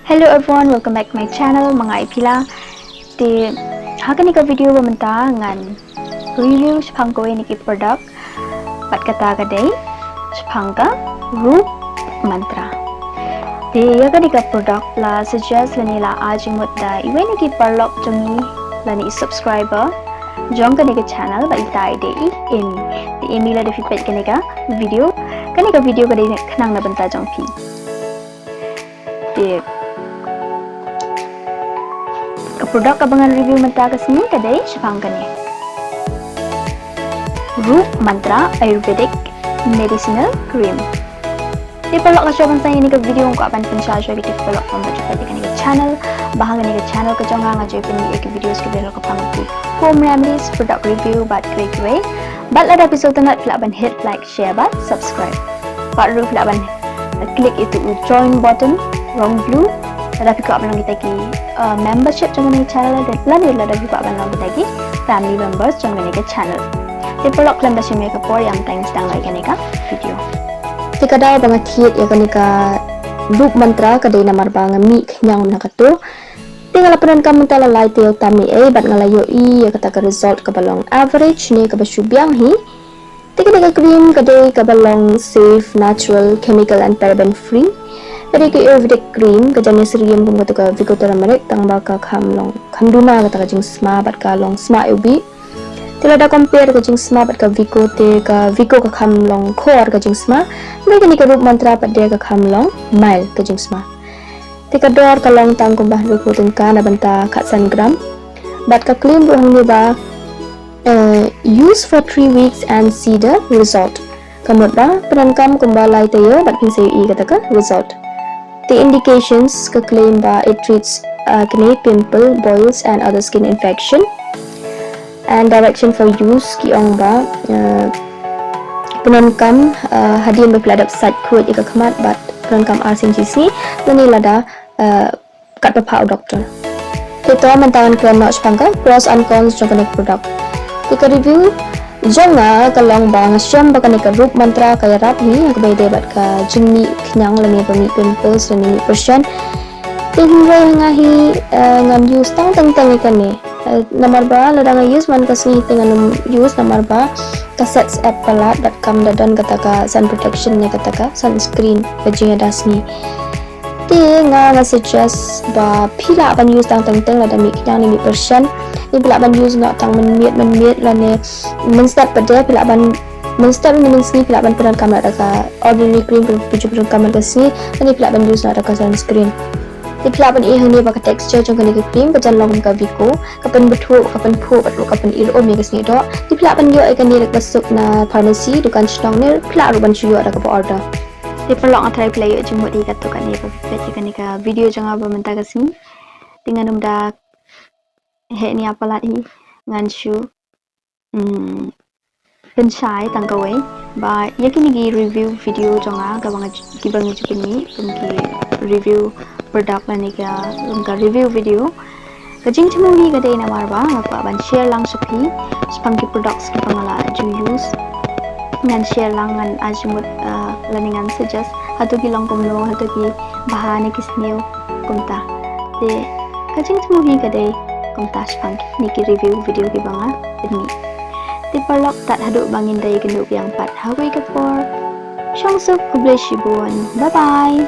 Hello everyone, welcome back to my channel mga ipila. Di hakan ika video bamanta ngan review sepang ko ini product pat kata kadai sepang ka Roop Mantra. Di hakan ika product la suggest lanila ajing mutta iwe niki parlok jungi lani subscriber jong ka nika channel ba itai de emi. Di emi la de feedback kanika video kadai kanang na banta jong pi. Di produk abangan review menta kasini kadai sepang kani Roop Mantra Ayurvedic Medicinal Cream. Di pelok ka banta ini ke video ko apan pensasya kita pelok pamba cepat di ke channel bahang ni ke channel ke jonga ngajoy pun ke video ke video ke pangku home remedies product review bat great way bat lada episode tanat pelaban hit like share bat subscribe bat ru pelaban klik itu join button wrong blue ada juga abang kita ki membership jangan ni channel dan lain ada juga abang kita ki family members jangan ni ke channel. Di pelok kelam dasar mereka por yang thanks dan like ni ka video. Jika dah abang tiat ya kan ni ka Roop Mantra kadai namar bang mi kenyang nak tu. Tinggal laporan kamu tala light yang tami bat ngalayo ya kata ke result ke balong average ni ke basyubiang hi. Tiga cream kadai ke balong safe, natural, chemical and paraben free. Dari ke Ayurvedic cream kejanya serium pun kata ke Vico turmeric tang baka kamlong kanduna kata ke jing sma bat ka long sma ubi tila da compare ke jing sma bat ka Vico te ka Vico ka kamlong khor ke jing sma mereka ni ke Roop Mantra bat dia ke kamlong mile ke jing sma tika dor ka long tang kumbah Vico ten ka na banta khatsan gram bat ka cream buang ni ba use for 3 weeks and see the result kamut ba penankam kumbalai tayo bat pinsay I kata ka result. The indications ke claim ba it treats acne, pimple, boils and other skin infection. And direction for use ki ong ba penankam hadian berpeladap sat kuat ika kemat bat penankam arsing jisi lani lada kat bapau doktor. Kita mentangan kena sepangka pros and cons jangka produk. Kita review jangan kalong bang syam bakan ke Roop Mantra kaya rapi aku bayar debat ke jengni kenyang lami pemi pimples lami persen tinggal ngahi ngam use tang ikan ni nomor ba ladang use man kasih dengan use nomor ba kasets app pelat kam dadan kata ka sun protection nya kata ka sunscreen bajing dasni tinggal suggest ba pila ban use tang ladang mi kenyang ni persen ni pila ban use nak tang menmiat lah ni menstart pada pila ban menstart ni sini pila ban peran kamera ka ordinary cream 70% kamera ka sini ni pila ban use nak ka sunscreen ni pila ban ni ba ka texture jong ka ni cream ka jan long ka Vico kapan betul kapan pho patlu kapan iro mi ka sini do ni pila ban yo ka ni masuk na pharmacy dukan stong ni pila ru ban chuyo ada ka order ni pelong atrai play jeng di ka to ka ni ba ka ni ka video jang ba menta ka sini dengan umda he ni apa lagi ngan shu penshai tangkawai ba yakin gi review video jonga ka bang gibang jupini pumki review product lani ka review video kajing chumuli ka dei na marba ngapa ban share lang sapi spangki products ki pangala ju use ngan share lang ngan ajmut laningan suggest hatu ki long kumno hatu ki bahane kisneu kumta de kajing chumuli ka dei kumtas pang niki review video ki banga ini ti perlok tak haduk bangin dai genduk yang pat hawi ke for syong sup kublesibuan bye bye.